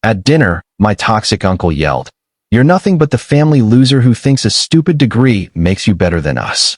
At dinner, my toxic uncle yelled, "You're nothing but the family loser who thinks a stupid degree makes you better than us."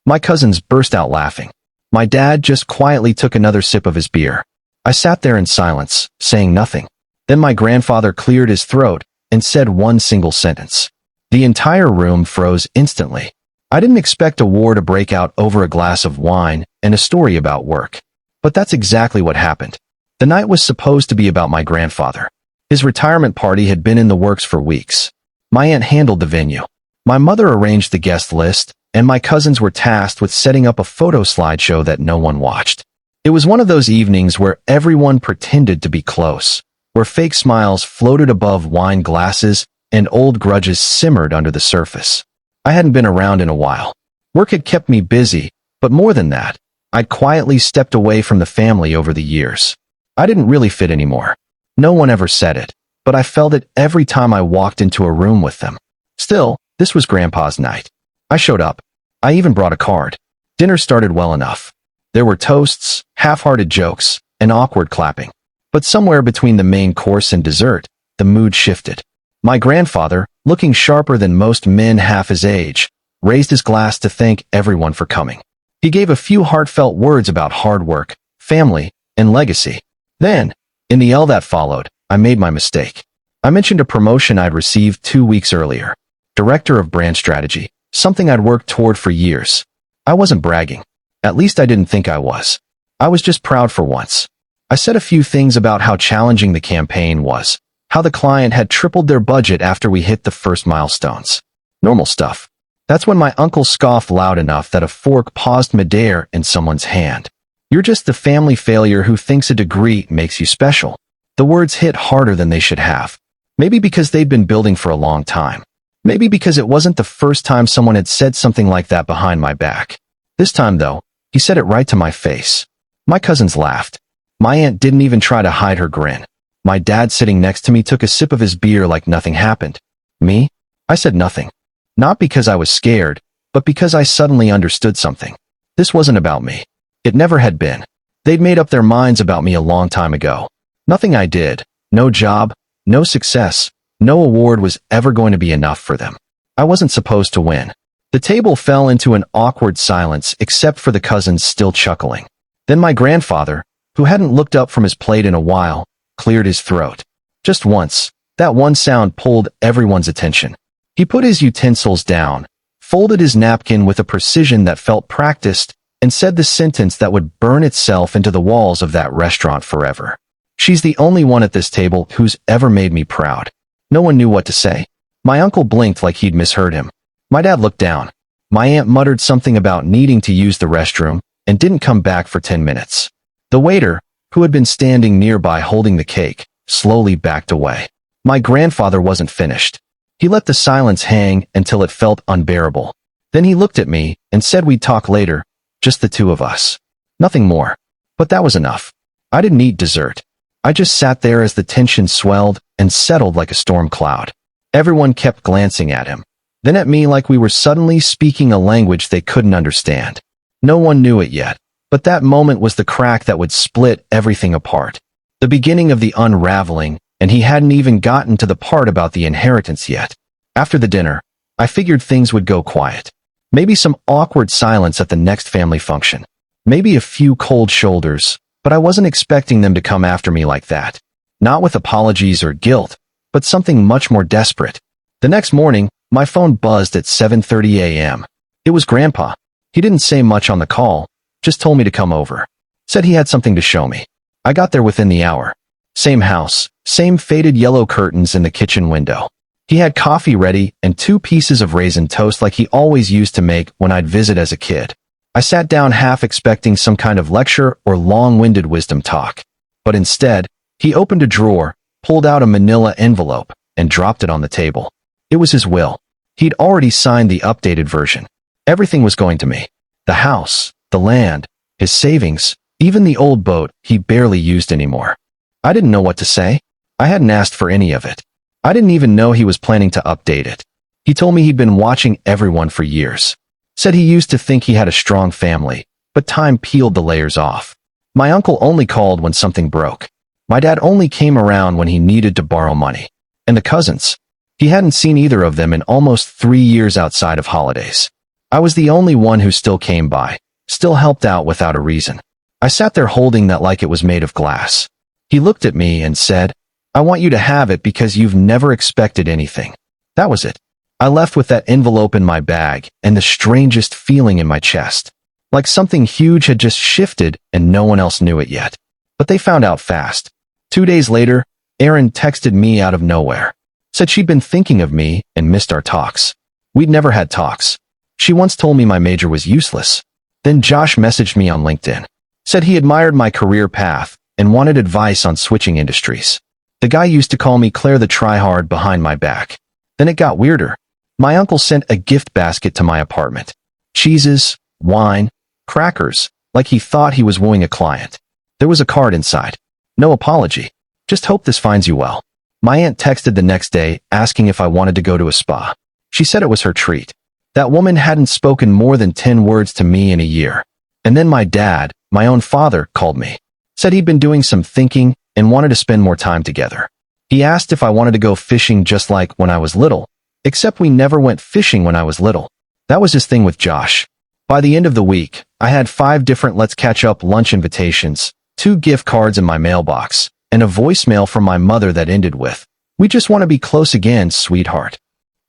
My cousins burst out laughing. My dad just quietly took another sip of his beer. I sat there in silence, saying nothing. Then my grandfather cleared his throat and said one single sentence. The entire room froze instantly. I didn't expect a war to break out over a glass of wine and a story about work. But that's exactly what happened. The night was supposed to be about my grandfather. His retirement party had been in the works for weeks. My aunt handled the venue. My mother arranged the guest list, and my cousins were tasked with setting up a photo slideshow that no one watched. It was one of those evenings where everyone pretended to be close, where fake smiles floated above wine glasses and old grudges simmered under the surface. I hadn't been around in a while. Work had kept me busy, but more than that, I'd quietly stepped away from the family over the years. I didn't really fit anymore. No one ever said it, but I felt it every time I walked into a room with them. Still, this was Grandpa's night. I showed up. I even brought a card. Dinner started well enough. There were toasts, half-hearted jokes, and awkward clapping. But somewhere between the main course and dessert, the mood shifted. My grandfather, looking sharper than most men half his age, raised his glass to thank everyone for coming. He gave a few heartfelt words about hard work, family, and legacy. Then, in the yell that followed, I made my mistake. I mentioned a promotion I'd received 2 weeks earlier. Director of Brand Strategy, something I'd worked toward for years. I wasn't bragging. At least I didn't think I was. I was just proud for once. I said a few things about how challenging the campaign was, how the client had tripled their budget after we hit the first milestones. Normal stuff. That's when my uncle scoffed loud enough that a fork paused midair in someone's hand. "You're just the family failure who thinks a degree makes you special." The words hit harder than they should have. Maybe because they'd been building for a long time. Maybe because it wasn't the first time someone had said something like that behind my back. This time, though, he said it right to my face. My cousins laughed. My aunt didn't even try to hide her grin. My dad sitting next to me took a sip of his beer like nothing happened. Me? I said nothing. Not because I was scared, but because I suddenly understood something. This wasn't about me. It never had been. They'd made up their minds about me a long time ago. Nothing I did, no job, no success, no award was ever going to be enough for them. I wasn't supposed to win. The table fell into an awkward silence except for the cousins still chuckling. Then my grandfather, who hadn't looked up from his plate in a while, cleared his throat. Just once, that one sound pulled everyone's attention. He put his utensils down, folded his napkin with a precision that felt practiced, and said the sentence that would burn itself into the walls of that restaurant forever. "She's the only one at this table who's ever made me proud." No one knew what to say. My uncle blinked like he'd misheard him. My dad looked down. My aunt muttered something about needing to use the restroom and didn't come back for 10 minutes. The waiter, who had been standing nearby holding the cake, slowly backed away. My grandfather wasn't finished. He let the silence hang until it felt unbearable. Then he looked at me and said we'd talk later, just the two of us. Nothing more. But that was enough. I didn't eat dessert. I just sat there as the tension swelled and settled like a storm cloud. Everyone kept glancing at him, then at me like we were suddenly speaking a language they couldn't understand. No one knew it yet, but that moment was the crack that would split everything apart. The beginning of the unraveling, and he hadn't even gotten to the part about the inheritance yet. After the dinner, I figured things would go quiet. Maybe some awkward silence at the next family function. Maybe a few cold shoulders, but I wasn't expecting them to come after me like that. Not with apologies or guilt, but something much more desperate. The next morning, my phone buzzed at 7:30 a.m. It was Grandpa. He didn't say much on the call, just told me to come over. Said he had something to show me. I got there within the hour. Same house, same faded yellow curtains in the kitchen window. He had coffee ready and 2 pieces of raisin toast like he always used to make when I'd visit as a kid. I sat down half expecting some kind of lecture or long-winded wisdom talk. But instead, he opened a drawer, pulled out a manila envelope, and dropped it on the table. It was his will. He'd already signed the updated version. Everything was going to me. The house, the land, his savings, even the old boat he barely used anymore. I didn't know what to say. I hadn't asked for any of it. I didn't even know he was planning to update it. He told me he'd been watching everyone for years. Said he used to think he had a strong family, but time peeled the layers off. My uncle only called when something broke. My dad only came around when he needed to borrow money. And the cousins. He hadn't seen either of them in almost 3 years outside of holidays. I was the only one who still came by, still helped out without a reason. I sat there holding that like it was made of glass. He looked at me and said, "I want you to have it because you've never expected anything." That was it. I left with that envelope in my bag and the strangest feeling in my chest. Like something huge had just shifted and no one else knew it yet. But they found out fast. 2 days later, Erin texted me out of nowhere. Said she'd been thinking of me and missed our talks. We'd never had talks. She once told me my major was useless. Then Josh messaged me on LinkedIn. Said he admired my career path and wanted advice on switching industries. The guy used to call me Claire the tryhard behind my back. Then it got weirder. My uncle sent a gift basket to my apartment. Cheeses, wine, crackers, like he thought he was wooing a client. There was a card inside. No apology. Just hope this finds you well. My aunt texted the next day asking if I wanted to go to a spa. She said it was her treat. That woman hadn't spoken more than 10 words to me in a year. And then my dad, my own father, called me. Said he'd been doing some thinking and wanted to spend more time together. He asked if I wanted to go fishing just like when I was little, except we never went fishing when I was little. That was his thing with Josh. By the end of the week, I had 5 different let's catch up lunch invitations, 2 gift cards in my mailbox, and a voicemail from my mother that ended with, "We just want to be close again, sweetheart."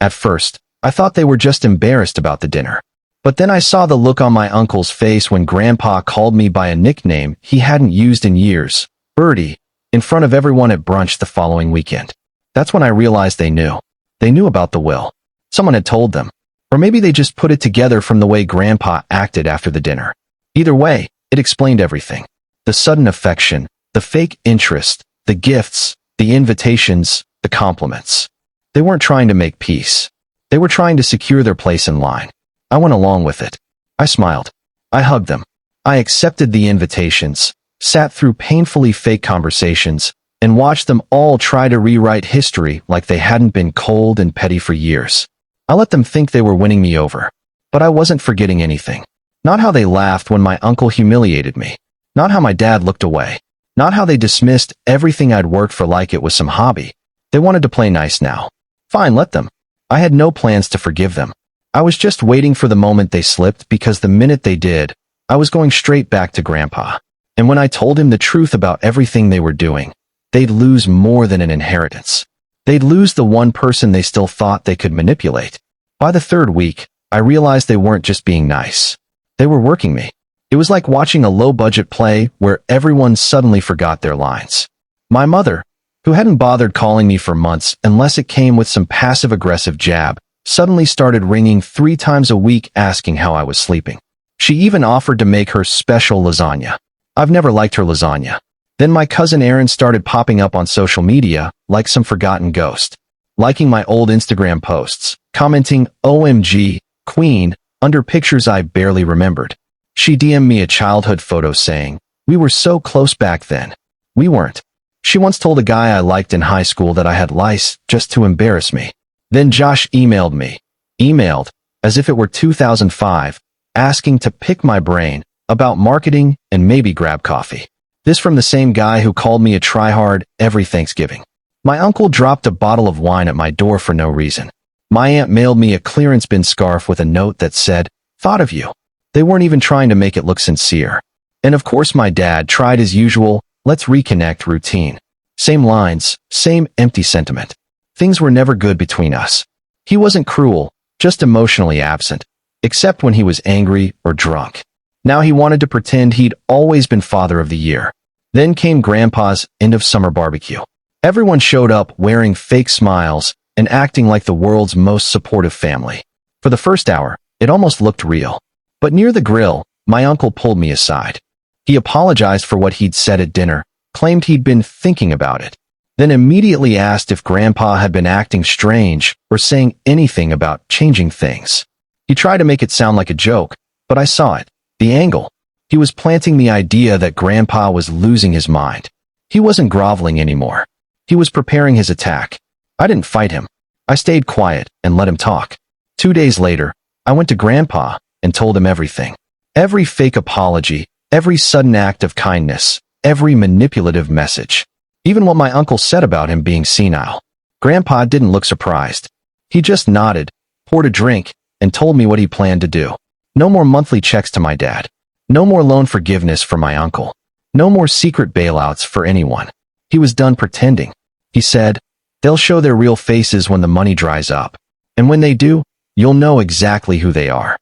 At first, I thought they were just embarrassed about the dinner. But then I saw the look on my uncle's face when Grandpa called me by a nickname he hadn't used in years, Birdie, in front of everyone at brunch the following weekend. That's when I realized they knew. They knew about the will. Someone had told them. Or maybe they just put it together from the way Grandpa acted after the dinner. Either way, it explained everything. The sudden affection, the fake interest, the gifts, the invitations, the compliments. They weren't trying to make peace. They were trying to secure their place in line. I went along with it. I smiled. I hugged them. I accepted the invitations, sat through painfully fake conversations, and watched them all try to rewrite history like they hadn't been cold and petty for years. I let them think they were winning me over. But I wasn't forgetting anything. Not how they laughed when my uncle humiliated me. Not how my dad looked away. Not how they dismissed everything I'd worked for like it was some hobby. They wanted to play nice now. Fine, let them. I had no plans to forgive them. I was just waiting for the moment they slipped because the minute they did, I was going straight back to Grandpa. And when I told him the truth about everything they were doing, they'd lose more than an inheritance. They'd lose the one person they still thought they could manipulate. By the 3rd week, I realized they weren't just being nice. They were working me. It was like watching a low-budget play where everyone suddenly forgot their lines. My mother, who hadn't bothered calling me for months unless it came with some passive-aggressive jab, suddenly started ringing 3 times a week asking how I was sleeping. She even offered to make her special lasagna. I've never liked her lasagna. Then my cousin Erin started popping up on social media like some forgotten ghost, liking my old Instagram posts, commenting "OMG, Queen" under pictures I barely remembered. She DM'd me a childhood photo saying, "We were so close back then." We weren't. She once told a guy I liked in high school that I had lice just to embarrass me. Then Josh emailed, as if it were 2005, asking to pick my brain about marketing and maybe grab coffee. This from the same guy who called me a tryhard every Thanksgiving. My uncle dropped a bottle of wine at my door for no reason. My aunt mailed me a clearance bin scarf with a note that said, "Thought of you." They weren't even trying to make it look sincere. And of course my dad tried his usual, "Let's reconnect" routine. Same lines, same empty sentiment. Things were never good between us. He wasn't cruel, just emotionally absent, except when he was angry or drunk. Now he wanted to pretend he'd always been father of the year. Then came Grandpa's end of summer barbecue. Everyone showed up wearing fake smiles and acting like the world's most supportive family. For the first hour, it almost looked real. But near the grill, my uncle pulled me aside. He apologized for what he'd said at dinner, claimed he'd been thinking about it, then immediately asked if Grandpa had been acting strange or saying anything about changing things. He tried to make it sound like a joke, but I saw it. The angle. He was planting the idea that Grandpa was losing his mind. He wasn't groveling anymore. He was preparing his attack. I didn't fight him. I stayed quiet and let him talk. 2 days later, I went to Grandpa and told him everything. Every fake apology, every sudden act of kindness, every manipulative message. even what my uncle said about him being senile. Grandpa didn't look surprised. He just nodded, poured a drink, and told me what he planned to do. No more monthly checks to my dad. No more loan forgiveness for my uncle. No more secret bailouts for anyone. He was done pretending. He said, "They'll show their real faces when the money dries up. And when they do, you'll know exactly who they are."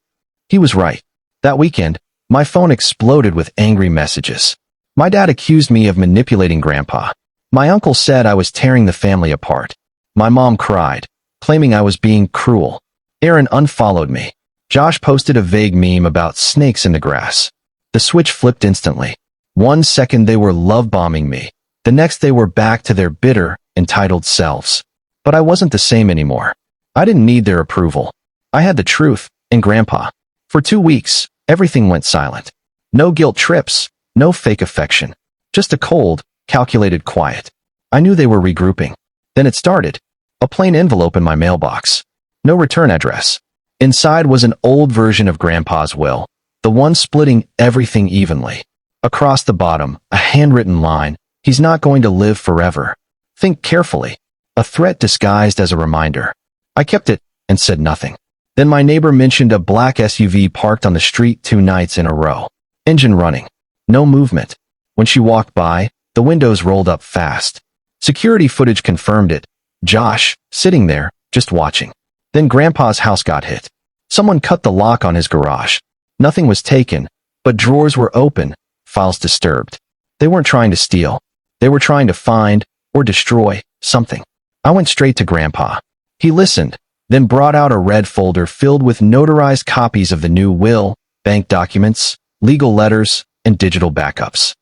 He was right. That weekend, my phone exploded with angry messages. My dad accused me of manipulating Grandpa. My uncle said I was tearing the family apart. My mom cried, claiming I was being cruel. Aaron unfollowed me. Josh posted a vague meme about snakes in the grass. The switch flipped instantly. One second they were love-bombing me. The next they were back to their bitter, entitled selves. But I wasn't the same anymore. I didn't need their approval. I had the truth, and Grandpa. For 2 weeks, everything went silent. No guilt trips, no fake affection. Just a cold, calculated quiet. I knew they were regrouping. Then it started. A plain envelope in my mailbox. No return address. Inside was an old version of Grandpa's will, the one splitting everything evenly. Across the bottom, a handwritten line, "He's not going to live forever. Think carefully." A threat disguised as a reminder. I kept it and said nothing. Then my neighbor mentioned a black SUV parked on the street 2 nights in a row. Engine running. No movement. When she walked by, the windows rolled up fast. Security footage confirmed it. Josh, sitting there, just watching. Then Grandpa's house got hit. Someone cut the lock on his garage. Nothing was taken, but drawers were open, files disturbed. They weren't trying to steal. They were trying to find, or destroy, something. I went straight to Grandpa. He listened, then brought out a red folder filled with notarized copies of the new will, bank documents, legal letters, and digital backups.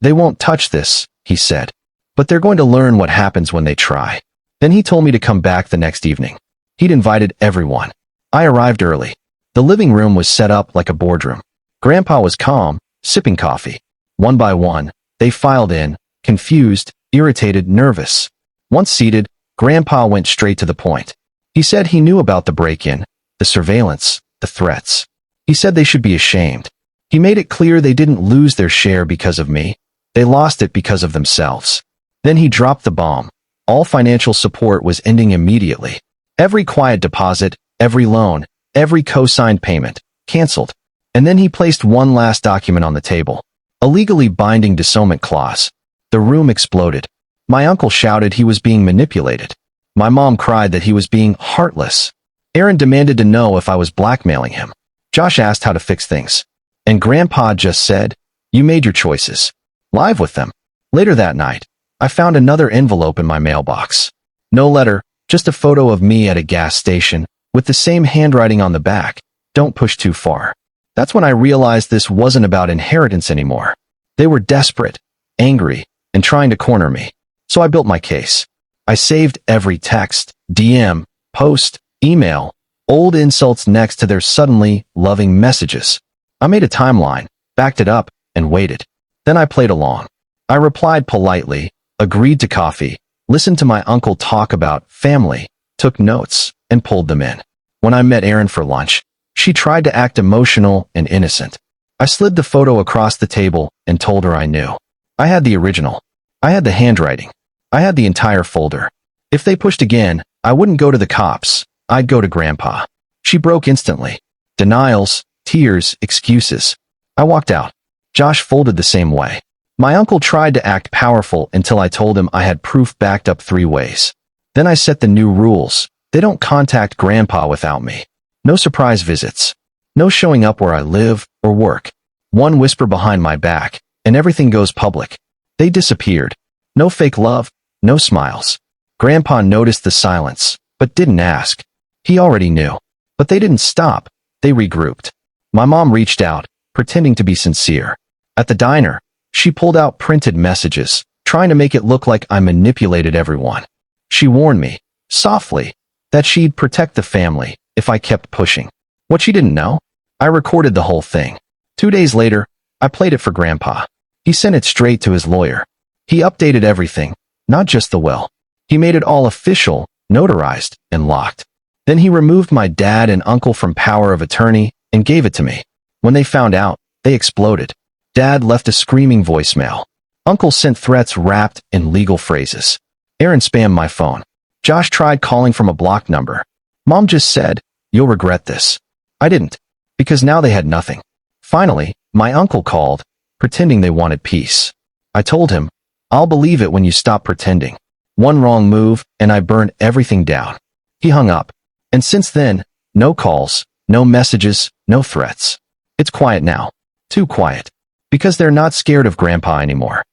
"They won't touch this," he said. "But they're going to learn what happens when they try." Then he told me to come back the next evening. He'd invited everyone. I arrived early. The living room was set up like a boardroom. Grandpa was calm, sipping coffee. One by one, they filed in, confused, irritated, nervous. Once seated, Grandpa went straight to the point. He said he knew about the break-in, the surveillance, the threats. He said they should be ashamed. He made it clear they didn't lose their share because of me. They lost it because of themselves. Then he dropped the bomb. All financial support was ending immediately. Every quiet deposit, every loan, every co-signed payment, canceled. And then he placed one last document on the table. A legally binding dissolution clause. The room exploded. My uncle shouted he was being manipulated. My mom cried that he was being heartless. Aaron demanded to know if I was blackmailing him. Josh asked how to fix things. And Grandpa just said, "You made your choices. Live with them." Later that night, I found another envelope in my mailbox. No letter, just a photo of me at a gas station, with the same handwriting on the back, "Don't push too far." That's when I realized this wasn't about inheritance anymore. They were desperate, angry, and trying to corner me. So I built my case. I saved every text, DM, post, email, old insults next to their suddenly loving messages. I made a timeline, backed it up, and waited. Then I played along. I replied politely, agreed to coffee, listened to my uncle talk about family, took notes, and pulled them in. When I met Erin for lunch, she tried to act emotional and innocent. I slid the photo across the table and told her I knew. I had the original. I had the handwriting. I had the entire folder. If they pushed again, I wouldn't go to the cops. I'd go to Grandpa. She broke instantly. Denials, tears, excuses. I walked out. Josh folded the same way. My uncle tried to act powerful until I told him I had proof backed up 3 ways. Then I set the new rules. They don't contact Grandpa without me. No surprise visits. No showing up where I live or work. One whisper behind my back, and everything goes public. They disappeared. No fake love, no smiles. Grandpa noticed the silence, but didn't ask. He already knew. But they didn't stop. They regrouped. My mom reached out, pretending to be sincere. At the diner, she pulled out printed messages, trying to make it look like I manipulated everyone. She warned me, softly, that she'd protect the family if I kept pushing. What she didn't know? I recorded the whole thing. 2 days later, I played it for Grandpa. He sent it straight to his lawyer. He updated everything, not just the will. He made it all official, notarized, and locked. Then he removed my dad and uncle from power of attorney and gave it to me. When they found out, they exploded. Dad left a screaming voicemail. Uncle sent threats wrapped in legal phrases. Aaron spammed my phone. Josh tried calling from a blocked number. Mom just said, "You'll regret this." I didn't, because now they had nothing. Finally, my uncle called, pretending they wanted peace. I told him, "I'll believe it when you stop pretending." One wrong move, and I burned everything down. He hung up. And since then, no calls, no messages, no threats. It's quiet now. Too quiet. Because they're not scared of Grandpa anymore.